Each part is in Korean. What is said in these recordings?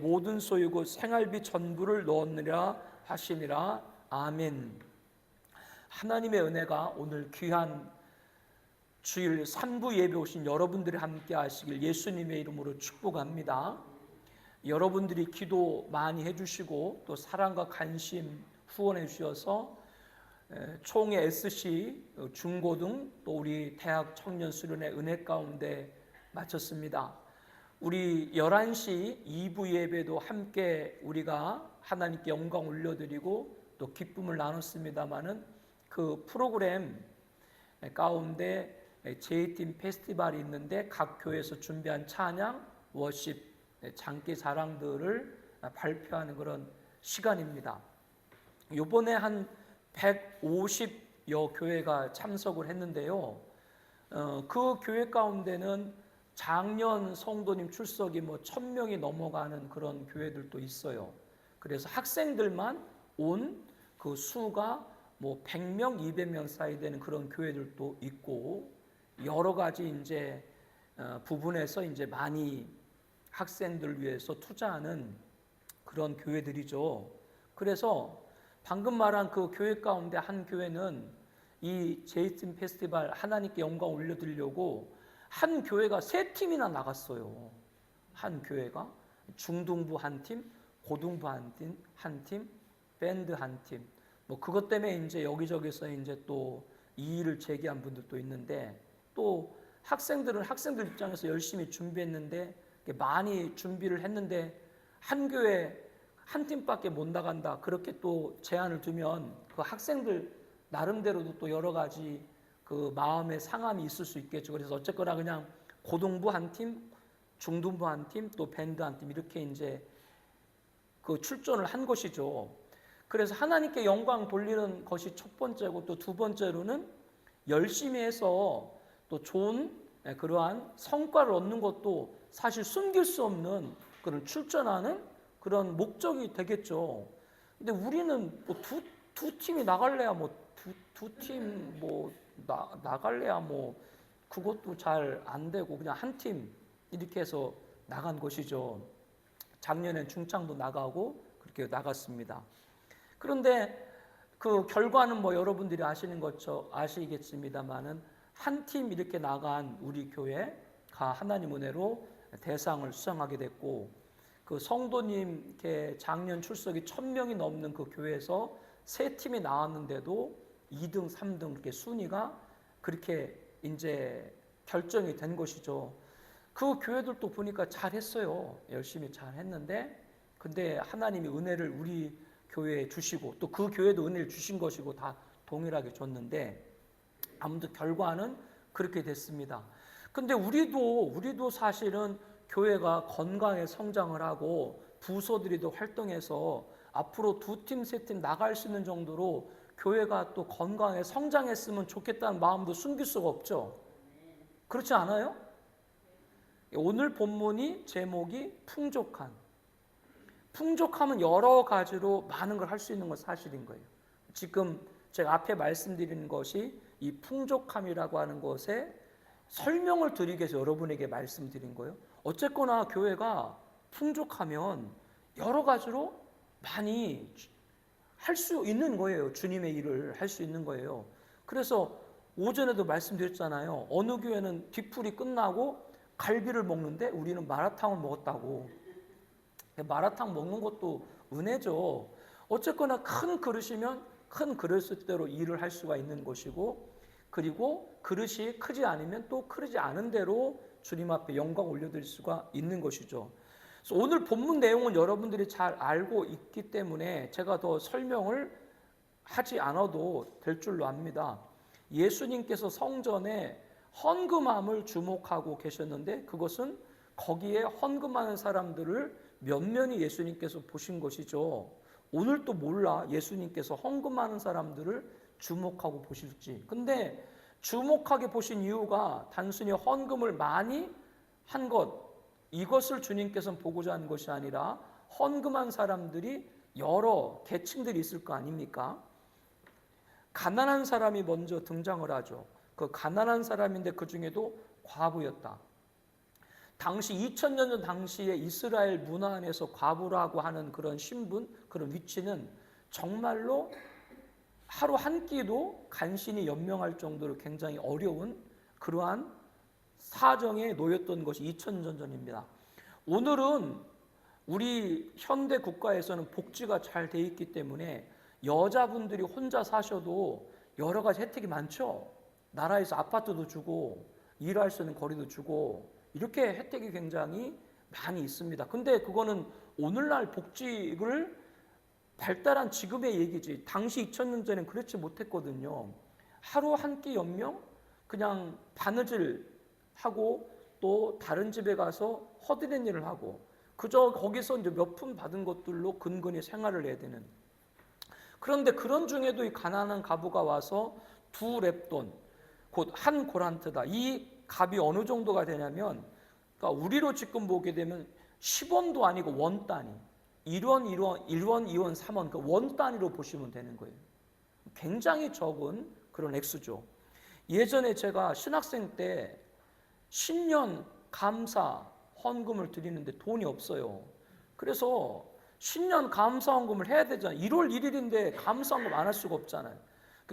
모든 소유고 생활비 전부를 넣느라 하시니라. 아멘. 하나님의 은혜가 오늘 귀한 주일 3부 예배 오신 여러분들이 함께 하시길 예수님의 이름으로 축복합니다. 여러분들이 기도 많이 해주시고 또 사랑과 관심 후원해 주셔서 총회 SC 중고등 또 우리 대학 청년 수련회 은혜 가운데 마쳤습니다. 우리 11시 2부 예배도 함께 우리가 하나님께 영광 올려드리고 또 기쁨을 나눴습니다마는 그 프로그램 가운데 J팀 페스티벌이 있는데 각 교회에서 준비한 찬양, 워십, 장기 자랑들을 발표하는 그런 시간입니다. 이번에 한 150여 교회가 참석을 했는데요. 그 교회 가운데는 작년 성도님 출석이 1000명이 넘어가는 그런 교회들도 있어요. 그래서 학생들만 온 그 수가 100명, 200명 사이 되는 그런 교회들도 있고 여러 가지 이제 부분에서 이제 많이 학생들 위해서 투자하는 그런 교회들이죠. 그래서 방금 말한 그 교회 가운데 한 교회는 이 제이팀 페스티벌 하나님께 영광 올려드리려고 한 교회가 3팀이나 나갔어요. 한 교회가 중등부 한 팀, 고등부 한 팀, 밴드 한 팀. 그것 때문에 이제 여기저기서 이제 또 이의를 제기한 분들도 있는데 또 학생들은 학생들 입장에서 열심히 준비했는데 많이 준비를 했는데 한 교회 한 팀밖에 못 나간다. 그렇게 또 제한을 두면 그 학생들 나름대로도 또 여러 가지 그 마음의 상함이 있을 수 있겠죠. 그래서 어쨌거나 그냥 고등부 한 팀, 중등부 한 팀, 또 밴드 한 팀 이렇게 이제 그 출전을 한 것이죠. 그래서 하나님께 영광 돌리는 것이 첫 번째고 또 두 번째로는 열심히 해서 또 좋은 그러한 성과를 얻는 것도 사실 숨길 수 없는 그런 출전하는 그런 목적이 되겠죠. 근데 우리는 두 팀이 나갈래야 두 팀 나갈래야 그것도 잘 안 되고 그냥 한 팀 이렇게 해서 나간 것이죠. 작년엔 중창도 나가고 그렇게 나갔습니다. 그런데 그 결과는 여러분들이 아시겠습니다만은 한 팀 이렇게 나간 우리 교회가 하나님 은혜로 대상을 수상하게 됐고 그 성도님께 작년 출석이 1000명이 넘는 그 교회에서 3팀이 나왔는데도 2등, 3등 이렇게 순위가 그렇게 이제 결정이 된 것이죠. 그 교회들도 보니까 잘했어요. 열심히 잘했는데 근데 하나님이 은혜를 우리 교회에 주시고 또 그 교회도 은혜를 주신 것이고 다 동일하게 줬는데 아무튼 결과는 그렇게 됐습니다. 근데 우리도 사실은 교회가 건강에 성장을 하고 부서들이 더 활동해서 앞으로 2팀, 3팀 나갈 수 있는 정도로 교회가 또 건강에 성장했으면 좋겠다는 마음도 숨길 수가 없죠. 그렇지 않아요? 오늘 본문이 제목이 풍족함은 여러 가지로 많은 걸 할 수 있는 건 사실인 거예요. 지금 제가 앞에 말씀드리는 것이 이 풍족함이라고 하는 것에 설명을 드리기 위해서 여러분에게 말씀드린 거예요. 어쨌거나 교회가 풍족하면 여러 가지로 많이 할 수 있는 거예요. 주님의 일을 할 수 있는 거예요. 그래서 오전에도 말씀드렸잖아요. 어느 교회는 뒤풀이 끝나고 갈비를 먹는데 우리는 마라탕을 먹었다고. 마라탕 먹는 것도 은혜죠. 어쨌거나 큰 그릇이면 큰 그릇대로 일을 할 수가 있는 것이고 그리고 그릇이 크지 않으면 또 크지 않은 대로 주님 앞에 영광 올려드릴 수가 있는 것이죠. 그래서 오늘 본문 내용은 여러분들이 잘 알고 있기 때문에 제가 더 설명을 하지 않아도 될 줄로 압니다. 예수님께서 성전에 헌금함을 주목하고 계셨는데 그것은 거기에 헌금하는 사람들을 면면히 예수님께서 보신 것이죠. 오늘 또 몰라 예수님께서 헌금하는 사람들을 주목하고 보실지. 근데 주목하게 보신 이유가 단순히 헌금을 많이 한 것 이것을 주님께서는 보고자 하는 것이 아니라 헌금한 사람들이 여러 계층들이 있을 거 아닙니까? 가난한 사람이 먼저 등장을 하죠. 그 가난한 사람인데 그 중에도 과부였다. 당시 2000년 전 당시에 이스라엘 문화 안에서 과부라고 하는 그런 신분, 그런 위치는 정말로 하루 한 끼도 간신히 연명할 정도로 굉장히 어려운 그러한 사정에 놓였던 것이 2000년 전입니다. 오늘은 우리 현대 국가에서는 복지가 잘 돼 있기 때문에 여자분들이 혼자 사셔도 여러 가지 혜택이 많죠. 나라에서 아파트도 주고 일할 수 있는 거리도 주고 이렇게 혜택이 굉장히 많이 있습니다. 근데 그거는 오늘날 복지를 발달한 지금의 얘기지. 당시 2000년 전엔 그렇지 못했거든요. 하루 한 끼 연명 그냥 바느질 하고 또 다른 집에 가서 허드렛 일을 하고 그저 거기서 이제 몇 푼 받은 것들로 근근히 생활을 해야 되는. 그런데 그런 중에도 이 가난한 과부가 와서 두 렙돈 곧 한 고란트다. 이 값이 어느 정도가 되냐면 그러니까 우리로 지금 보게 되면 10원도 아니고 원 단위. 1원, 2원, 3원, 그 원 단위로 보시면 되는 거예요. 굉장히 적은 그런 액수죠. 예전에 제가 신학생 때 신년 감사 헌금을 드리는데 돈이 없어요. 그래서 신년 감사 헌금을 해야 되잖아요. 1월 1일인데 감사 헌금 안 할 수가 없잖아요.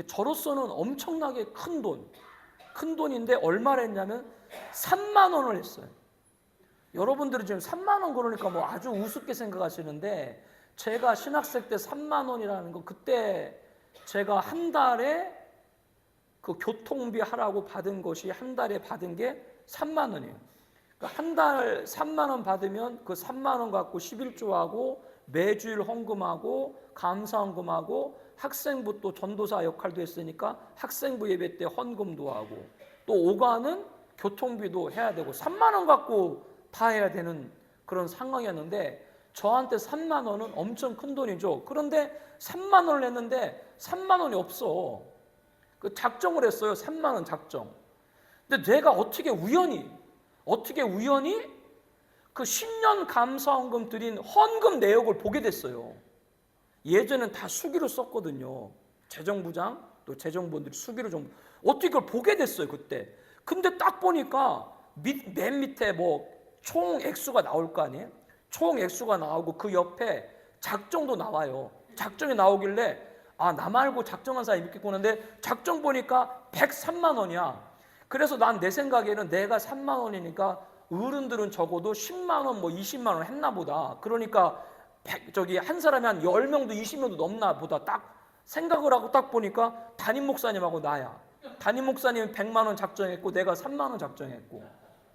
저로서는 엄청나게 큰 돈인데 얼마를 했냐면 3만 원을 했어요. 여러분들이 지금 3만 원 그러니까 뭐 아주 우습게 생각하시는데 제가 신학생 때 3만 원이라는 거 그때 제가 한 달에 그 교통비 하라고 받은 것이 한 달에 받은 게 3만 원이에요. 그러니까 한 달 3만 원 받으면 그 3만 원 갖고 11조하고 매주일 헌금하고 감사 헌금하고 학생부 또 전도사 역할도 했으니까 학생부 예배 때 헌금도 하고 또 오가는 교통비도 해야 되고 3만 원 갖고 다 해야 되는 그런 상황이었는데 저한테 3만 원은 엄청 큰 돈이죠. 그런데 3만 원을 냈는데 3만 원이 없어. 그 작정을 했어요. 3만 원 작정. 근데 내가 어떻게 우연히 그 신년 감사헌금 드린 헌금 내역을 보게 됐어요. 예전엔 다 수기로 썼거든요. 재정부장 또 재정부원들이 수기로 좀 어떻게 그걸 보게 됐어요 그때. 근데 딱 보니까 맨 밑에 뭐 총 액수가 나올 거 아니에요. 총 액수가 나오고 그 옆에 작정도 나와요. 작정이 나오길래 아, 나 말고 작정한 사람이 있겠구나. 근데 작정 보니까 103만 원이야. 그래서 난 내 생각에는 내가 3만 원이니까 어른들은 적어도 10만 원, 뭐 20만 원 했나 보다. 그러니까 한 사람이 한 10명도 20명도 넘나 보다. 딱 생각을 하고 딱 보니까 담임 목사님하고 나야. 담임 목사님은 100만 원 작정했고 내가 3만 원 작정했고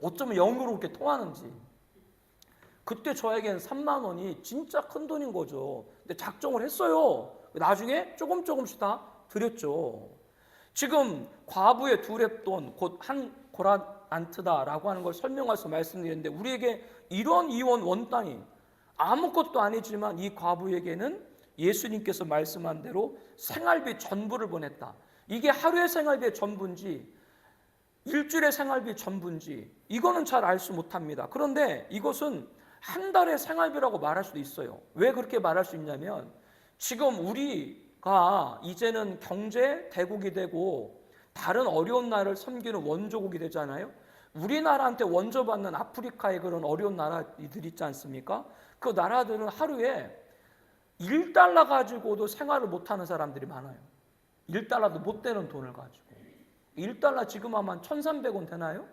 어쩌면 영으로 그렇게 통하는지. 그때 저에겐 3만 원이 진짜 큰 돈인 거죠. 근데 작정을 했어요. 나중에 조금씩 다 드렸죠. 지금 과부의 두 렙돈 곧 한 고란트다라고 하는 걸 설명해서 말씀드렸는데 우리에게 1원, 2원, 원 단위 아무것도 아니지만 이 과부에게는 예수님께서 말씀한 대로 생활비 전부를 보냈다. 이게 하루의 생활비의 전부인지 일주일의 생활비 전부인지 이거는 잘 알 수 못합니다. 그런데 이것은 한 달의 생활비라고 말할 수도 있어요. 왜 그렇게 말할 수 있냐면 지금 우리가 이제는 경제 대국이 되고 다른 어려운 나라를 섬기는 원조국이 되잖아요. 우리나라한테 원조받는 아프리카의 그런 어려운 나라들 있지 않습니까? 그 나라들은 하루에 1달러 가지고도 생활을 못하는 사람들이 많아요. 1달러도 못 되는 돈을 가지고 1달러 지금 하면 1,300원 되나요?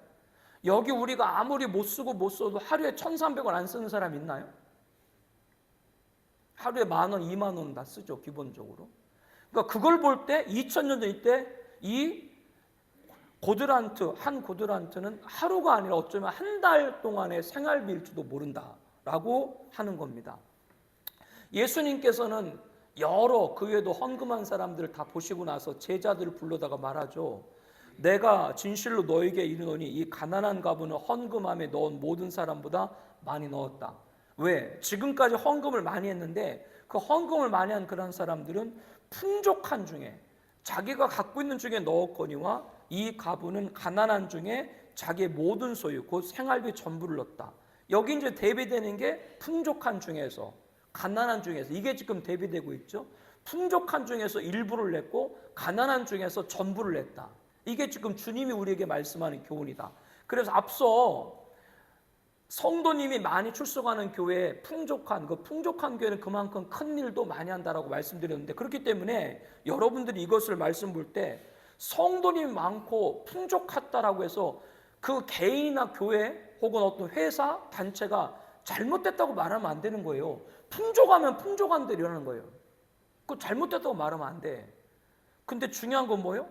여기 우리가 아무리 못 쓰고 못 써도 하루에 1,300원 안 쓰는 사람 있나요? 하루에 10,000원, 20,000원 다 쓰죠 기본적으로. 그러니까 그걸 볼 때 2000년 전 이때 이 한 고드란트는 하루가 아니라 어쩌면 한 달 동안의 생활비일지도 모른다라고 하는 겁니다. 예수님께서는 여러 그 외에도 헌금한 사람들을 다 보시고 나서 제자들을 불러다가 말하죠. 내가 진실로 너에게 이르노니 이 가난한 과부는 헌금함에 넣은 모든 사람보다 많이 넣었다. 왜? 지금까지 헌금을 많이 했는데 그 헌금을 많이 한 그런 사람들은 풍족한 중에 자기가 갖고 있는 중에 넣었거니와 이 과부는 가난한 중에 자기의 모든 소유 곧 생활비 전부를 넣었다. 여기 이제 대비되는 게 풍족한 중에서 가난한 중에서 이게 지금 대비되고 있죠. 풍족한 중에서 일부를 냈고 가난한 중에서 전부를 냈다. 이게 지금 주님이 우리에게 말씀하는 교훈이다. 그래서 앞서 성도님이 많이 출석하는 교회에 풍족한 교회는 그만큼 큰 일도 많이 한다라고 말씀드렸는데, 그렇기 때문에 여러분들이 이것을 말씀 볼 때 성도님이 많고 풍족하다라고 해서 그 개인이나 교회 혹은 어떤 회사, 단체가 잘못됐다고 말하면 안 되는 거예요. 풍족하면 풍족한 대로 일하는 거예요. 그거 잘못됐다고 말하면 안 돼. 근데 중요한 건 뭐예요?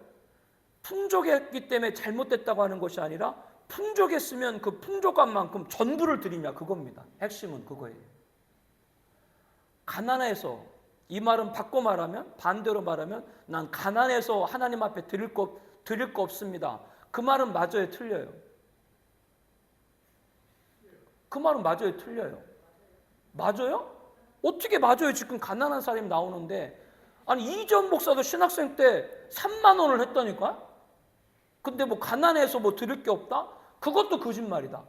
풍족했기 때문에 잘못됐다고 하는 것이 아니라 풍족했으면 그 풍족한 만큼 전부를 드리냐, 그겁니다. 핵심은 그거예요. 가난해서, 이 말은 바꿔 말하면, 반대로 말하면 난 가난해서 하나님 앞에 드릴 거 없습니다. 그 말은 맞아요, 틀려요? 그 말은 맞아요, 틀려요? 맞아요? 어떻게 맞아요? 지금 가난한 사람이 나오는데, 아니 이전 목사도 신학생 때 3만 원을 했다니까? 근데 뭐 가난해서 뭐 드릴 게 없다? 그것도 거짓말이다.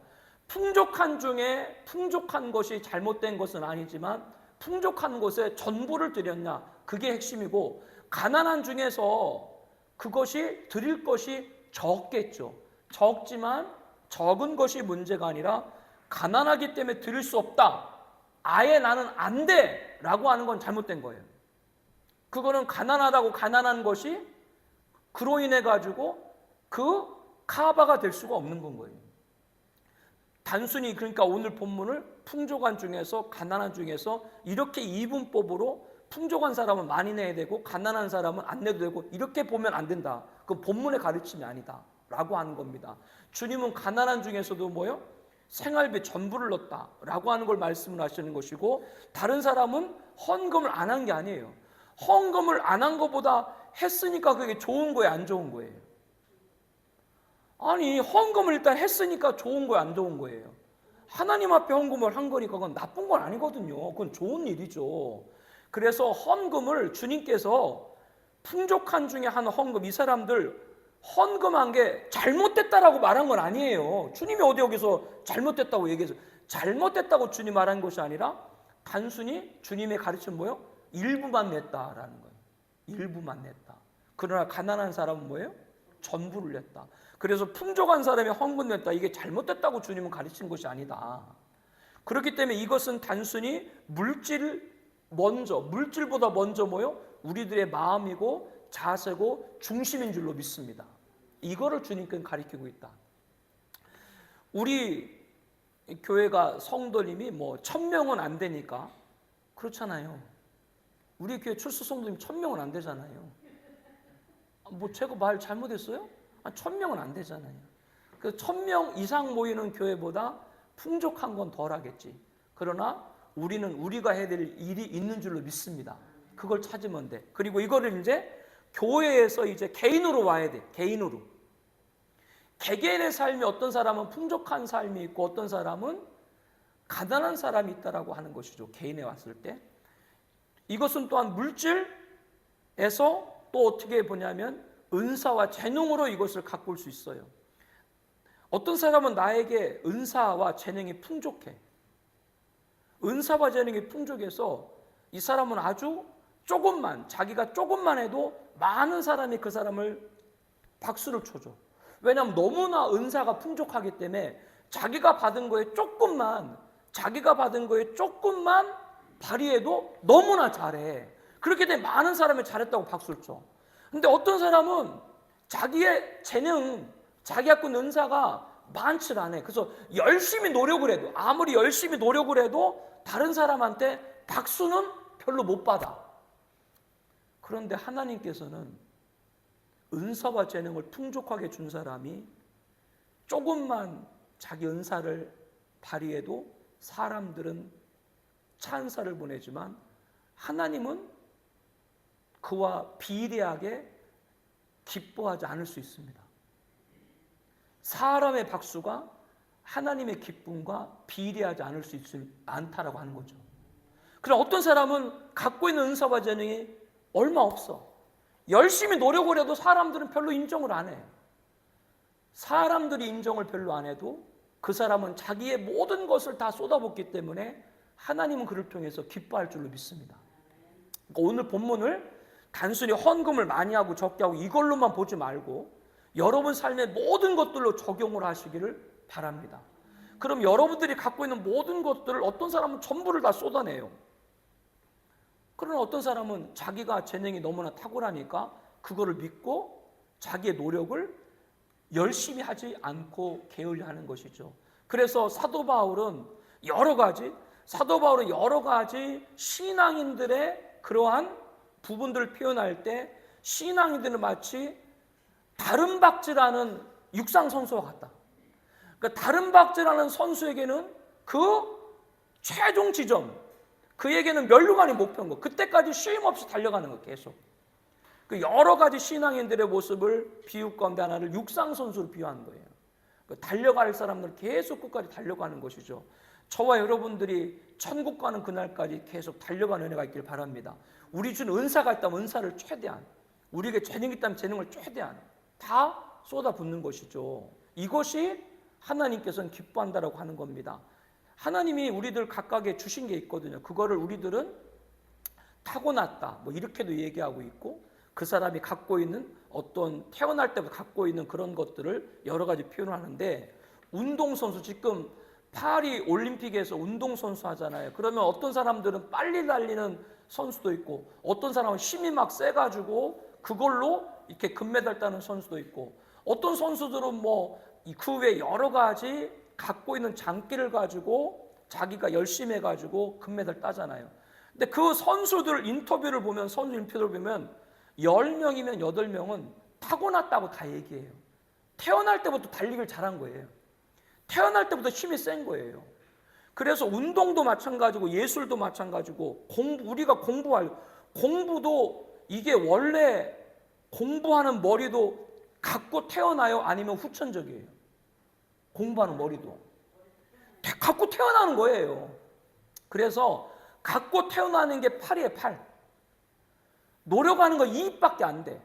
풍족한 중에 풍족한 것이 잘못된 것은 아니지만 풍족한 것에 전부를 드렸냐, 그게 핵심이고, 가난한 중에서 그것이 드릴 것이 적겠죠. 적지만 적은 것이 문제가 아니라 가난하기 때문에 드릴 수 없다, 아예 나는 안 돼 라고 하는 건 잘못된 거예요. 그거는 가난하다고 가난한 것이 그로 인해 가지고 그 카바가 될 수가 없는 건 거예요. 단순히 그러니까 오늘 본문을 풍족한 중에서 가난한 중에서 이렇게 이분법으로 풍족한 사람은 많이 내야 되고 가난한 사람은 안 내도 되고 이렇게 보면 안 된다. 그건 본문의 가르침이 아니다 라고 하는 겁니다. 주님은 가난한 중에서도 뭐요? 생활비 전부를 넣었다 라고 하는 걸 말씀을 하시는 것이고, 다른 사람은 헌금을 안 한 게 아니에요. 헌금을 안 한 것보다 했으니까 그게 좋은 거예요, 안 좋은 거예요? 아니 헌금을 일단 했으니까 좋은 거예요, 안 좋은 거예요? 하나님 앞에 헌금을 한 거니까 그건 나쁜 건 아니거든요. 그건 좋은 일이죠. 그래서 헌금을 주님께서 풍족한 중에 한 헌금, 이 사람들 헌금한 게 잘못됐다라고 말한 건 아니에요. 주님이 어디 여기서 잘못됐다고 얘기해서, 잘못됐다고 주님 말한 것이 아니라 단순히 주님의 가르침은 뭐예요? 일부만 냈다라는 거예요. 일부만 냈다. 그러나 가난한 사람은 뭐예요? 전부를 냈다. 그래서 풍족한 사람이 헌금 냈다, 이게 잘못됐다고 주님은 가르친 것이 아니다. 그렇기 때문에 이것은 단순히 물질보다 먼저 뭐요? 우리들의 마음이고 자세고 중심인 줄로 믿습니다. 이거를 주님께는 가르치고 있다. 우리 교회가 성도님이 뭐 1000명은 안 되니까 그렇잖아요. 우리 교회 출석 성도님 1000명은 안 되잖아요. 뭐 제가 말 잘못했어요? 1000명은 안 되잖아요. 그 1000명 이상 모이는 교회보다 풍족한 건 덜 하겠지. 그러나 우리는 우리가 해야 될 일이 있는 줄로 믿습니다. 그걸 찾으면 돼. 그리고 이거를 이제 교회에서 이제 개인으로 와야 돼. 개인으로. 개개인의 삶이, 어떤 사람은 풍족한 삶이 있고 어떤 사람은 가난한 사람이 있다라고 하는 것이죠. 개인에 왔을 때. 이것은 또한 물질에서 또 어떻게 보냐면 은사와 재능으로 이것을 가꿀 수 있어요. 어떤 사람은 나에게 은사와 재능이 풍족해. 은사와 재능이 풍족해서 이 사람은 아주 조금만, 자기가 조금만 해도 많은 사람이 그 사람을 박수를 쳐줘. 왜냐하면 너무나 은사가 풍족하기 때문에 자기가 받은 거에 조금만 발휘해도 너무나 잘해. 그렇기 때문에 많은 사람이 잘했다고 박수를 쳐. 근데 어떤 사람은 자기의 재능, 자기 갖고 있는 은사가 많지 않아. 그래서 아무리 열심히 노력을 해도 다른 사람한테 박수는 별로 못 받아. 그런데 하나님께서는 은사와 재능을 풍족하게 준 사람이 조금만 자기 은사를 발휘해도 사람들은 찬사를 보내지만 하나님은 그와 비례하게 기뻐하지 않을 수 있습니다. 사람의 박수가 하나님의 기쁨과 비례하지 않을 수 않다라고 하는 거죠. 그럼 어떤 사람은 갖고 있는 은사와 재능이 얼마 없어. 열심히 노력을 해도 사람들은 별로 인정을 안 해. 사람들이 인정을 별로 안 해도 그 사람은 자기의 모든 것을 다 쏟아붓기 때문에 하나님은 그를 통해서 기뻐할 줄로 믿습니다. 그러니까 오늘 본문을 단순히 헌금을 많이 하고 적게 하고 이걸로만 보지 말고 여러분 삶의 모든 것들로 적용을 하시기를 바랍니다. 그럼 여러분들이 갖고 있는 모든 것들을 어떤 사람은 전부를 다 쏟아내요. 그러나 어떤 사람은 자기가 재능이 너무나 탁월하니까 그거를 믿고 자기의 노력을 열심히 하지 않고 게을리하는 것이죠. 그래서 사도 바울은 여러 가지 신앙인들의 그러한 부분들을 표현할 때 신앙인들은 마치 다른 박질하는 육상 선수와 같다. 그러니까 다른 박질하는 선수에게는 그 최종 지점, 그에게는 멸류관이 목표인 거. 그때까지 쉼 없이 달려가는 거 계속. 그 여러 가지 신앙인들의 모습을 비유 가운데 하나를 육상 선수로 비유한 거예요. 달려갈 사람들 계속 끝까지 달려가는 것이죠. 저와 여러분들이 천국 가는 그날까지 계속 달려가는 은혜가 있길 바랍니다. 우리 준 은사가 있다면 은사를 최대한, 우리에게 재능이 있다면 재능을 최대한 다 쏟아붓는 것이죠. 이것이 하나님께서는 기뻐한다라고 하는 겁니다. 하나님이 우리들 각각에 주신 게 있거든요. 그거를 우리들은 타고났다, 뭐 이렇게도 얘기하고 있고, 그 사람이 갖고 있는 어떤 태어날 때부터 갖고 있는 그런 것들을 여러 가지 표현을 하는데, 운동선수, 지금 파리 올림픽에서 운동선수 하잖아요. 그러면 어떤 사람들은 빨리 달리는 선수도 있고, 어떤 사람은 힘이 막 세가지고 그걸로 이렇게 금메달 따는 선수도 있고, 어떤 선수들은 뭐 그 외 여러 가지 갖고 있는 장기를 가지고 자기가 열심히 해가지고 금메달 따잖아요. 근데 그 선수들 인터뷰를 보면, 10명이면 8명은 타고났다고 다 얘기해요. 태어날 때부터 달리기를 잘한 거예요. 태어날 때부터 힘이 센 거예요. 그래서 운동도 마찬가지고 예술도 마찬가지고 우리가 공부도 이게 원래 공부하는 머리도 갖고 태어나요? 아니면 후천적이에요? 공부하는 머리도 갖고 태어나는 거예요. 그래서 갖고 태어나는 게 팔이에요. 팔. 노력하는 거 이입밖에 안 돼.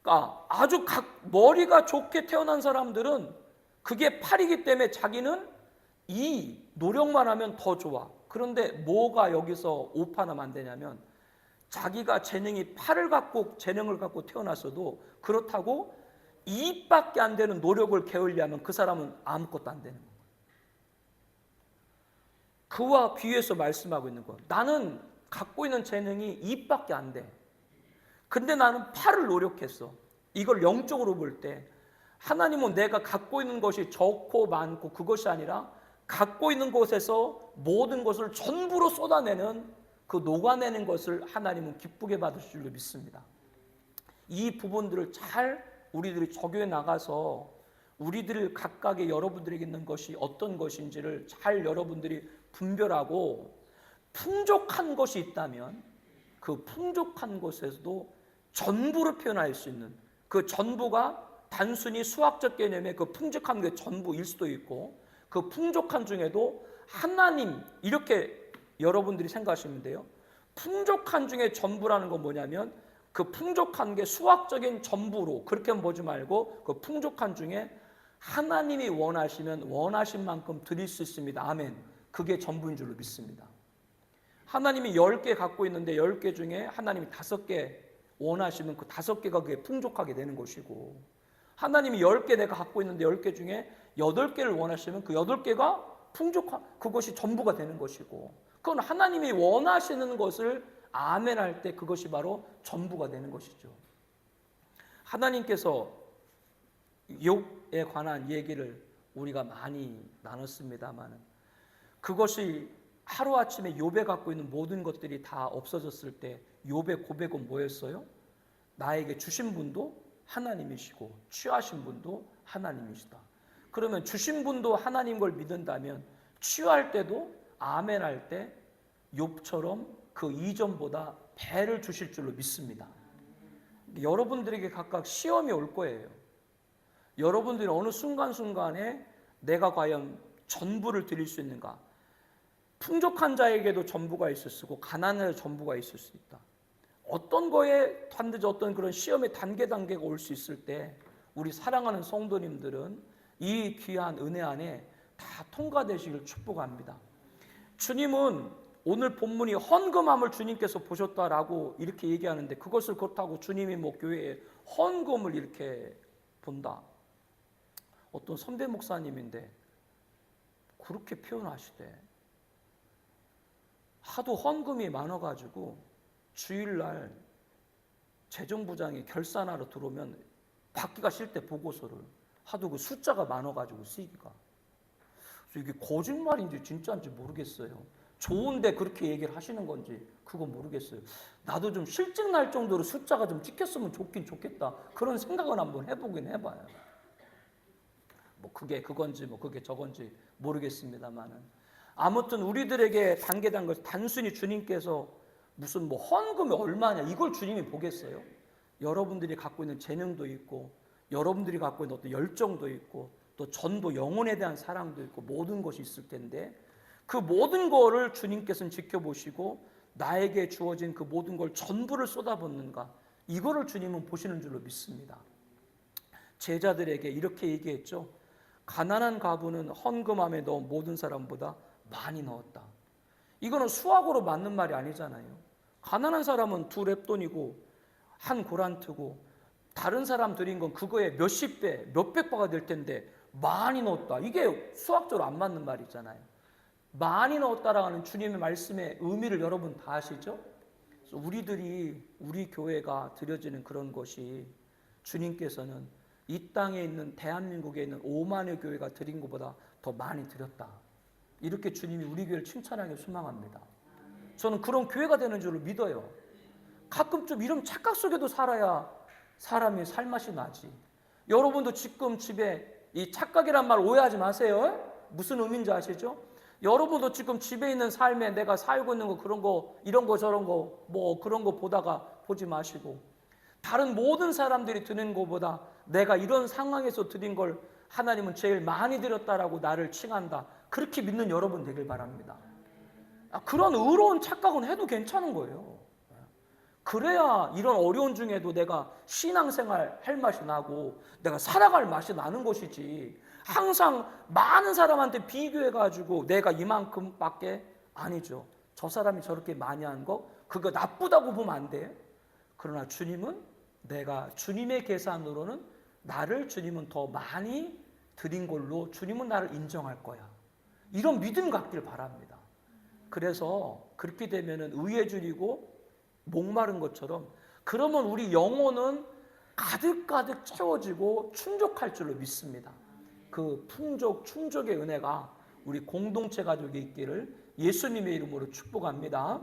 그러니까 아주 머리가 좋게 태어난 사람들은 그게 팔이기 때문에 자기는 이 노력만 하면 더 좋아. 그런데 뭐가 여기서 오판하면 안 되냐면, 자기가 재능을 갖고 태어났어도 그렇다고 이입밖에 안 되는 노력을 게을리하면 그 사람은 아무것도 안 되는 거예요. 그와 비유해서 말씀하고 있는 거예요. 나는 갖고 있는 재능이 이입밖에 안 돼. 근데 나는 팔을 노력했어. 이걸 영적으로 볼 때 하나님은 내가 갖고 있는 것이 적고 많고 그것이 아니라 갖고 있는 것에서 모든 것을 전부로 쏟아내는, 그 녹아내는 것을 하나님은 기쁘게 받으실 줄로 믿습니다. 이 부분들을 잘 우리들이 적용해 나가서 우리들 각각의 여러분들에게 있는 것이 어떤 것인지를 잘 여러분들이 분별하고, 풍족한 것이 있다면 그 풍족한 것에서도 전부를 표현할 수 있는, 그 전부가 단순히 수학적 개념의 그 풍족한 게 전부일 수도 있고, 그 풍족한 중에도 하나님, 이렇게 여러분들이 생각하시면 돼요. 풍족한 중에 전부라는 건 뭐냐면, 그 풍족한 게 수학적인 전부로 그렇게 보지 말고, 그 풍족한 중에 하나님이 원하시면 원하신 만큼 드릴 수 있습니다. 아멘. 그게 전부인 줄로 믿습니다. 하나님이 10개 갖고 있는데 10개 중에 하나님이 5개 원하시면 그 5개가 그게 풍족하게 되는 것이고, 하나님이 10개 내가 갖고 있는데 10개 중에 8개를 원하시면 그 8개가 그것이 전부가 되는 것이고, 그건 하나님이 원하시는 것을 아멘할 때 그것이 바로 전부가 되는 것이죠. 하나님께서 욥에 관한 얘기를 우리가 많이 나눴습니다만, 그것이 하루아침에 욥에 갖고 있는 모든 것들이 다 없어졌을 때 욥의 고백은 뭐였어요? 나에게 주신 분도 하나님이시고 취하신 분도 하나님이시다. 그러면 주신 분도 하나님 걸 믿는다면 취할 때도 아멘할 때 욥처럼 그 이전보다 배를 주실 줄로 믿습니다. 여러분들에게 각각 시험이 올 거예요. 여러분들이 어느 순간순간에 내가 과연 전부를 드릴 수 있는가? 풍족한 자에게도 전부가 있을 수 있고 가난한 자에게 전부가 있을 수 있다. 어떤 거에 반드시 어떤 그런 시험의 단계가 올 수 있을 때 우리 사랑하는 성도님들은 이 귀한 은혜 안에 다 통과되시길 축복합니다. 주님은 오늘 본문이 헌금함을 주님께서 보셨다라고 이렇게 얘기하는데, 그것을 그렇다고 주님이 뭐 교회에 헌금을 이렇게 본다. 어떤 선배 목사님인데 그렇게 표현하시대. 하도 헌금이 많아가지고 주일날 재정부장이 결산하러 들어오면 받기가 싫대, 보고서를. 하도 그 숫자가 많아가지고 쓰기가. 그래서 이게 거짓말인지 진짜인지 모르겠어요. 좋은데 그렇게 얘기를 하시는 건지 그건 모르겠어요. 나도 좀 실증 날 정도로 숫자가 좀 찍혔으면 좋긴 좋겠다, 그런 생각은 한번 해보긴 해봐요. 뭐 그게 그건지 뭐 그게 저건지 모르겠습니다만은, 아무튼 우리들에게 단계단 것, 단순히 주님께서 무슨 뭐 헌금이 얼마냐 이걸 주님이 보겠어요? 여러분들이 갖고 있는 재능도 있고, 여러분들이 갖고 있는 어떤 열정도 있고, 또 전도 영혼에 대한 사랑도 있고, 모든 것이 있을 텐데, 그 모든 거를 주님께서는 지켜보시고 나에게 주어진 그 모든 걸 전부를 쏟아붓는가, 이거를 주님은 보시는 줄로 믿습니다. 제자들에게 이렇게 얘기했죠. 가난한 과부는 헌금함에 넣은 모든 사람보다 많이 넣었다. 이거는 수학으로 맞는 말이 아니잖아요. 가난한 사람은 2렙돈이고 1고란트고, 다른 사람 드린 건 그거에 몇십 배, 몇백 배가 될 텐데 많이 넣었다, 이게 수학적으로 안 맞는 말이잖아요. 많이 넣었다라는 주님의 말씀의 의미를 여러분 다 아시죠? 그래서 우리 교회가 드려지는 그런 것이, 주님께서는 이 땅에 있는 대한민국에 있는 5만의 교회가 드린 것보다 더 많이 드렸다, 이렇게 주님이 우리 교회를 칭찬하기 소망합니다. 저는 그런 교회가 되는 줄로 믿어요. 가끔 좀 이런 착각 속에도 살아야 사람이 살맛이 나지. 여러분도 지금 집에 이 착각이란 말 오해하지 마세요. 무슨 의미인지 아시죠? 여러분도 지금 집에 있는 삶에 내가 살고 있는 거, 그런 거, 이런 거 저런 거, 뭐 그런 거 보다가 보지 마시고, 다른 모든 사람들이 드는 것보다 내가 이런 상황에서 드린 걸 하나님은 제일 많이 드렸다라고 나를 칭한다, 그렇게 믿는 여러분 되길 바랍니다. 그런 의로운 착각은 해도 괜찮은 거예요. 그래야 이런 어려운 중에도 내가 신앙생활 할 맛이 나고 내가 살아갈 맛이 나는 것이지, 항상 많은 사람한테 비교해가지고 내가 이만큼밖에 아니죠. 저 사람이 저렇게 많이 한 거 그거 나쁘다고 보면 안 돼. 그러나 주님은, 내가 주님의 계산으로는 나를 주님은 더 많이 드린 걸로 주님은 나를 인정할 거야, 이런 믿음 갖길 바랍니다. 그래서 그렇게 되면은 의에 줄이고 목마른 것처럼, 그러면 우리 영혼은 가득가득 채워지고 충족할 줄로 믿습니다. 그 충족의 은혜가 우리 공동체 가족에 있기를 예수님의 이름으로 축복합니다.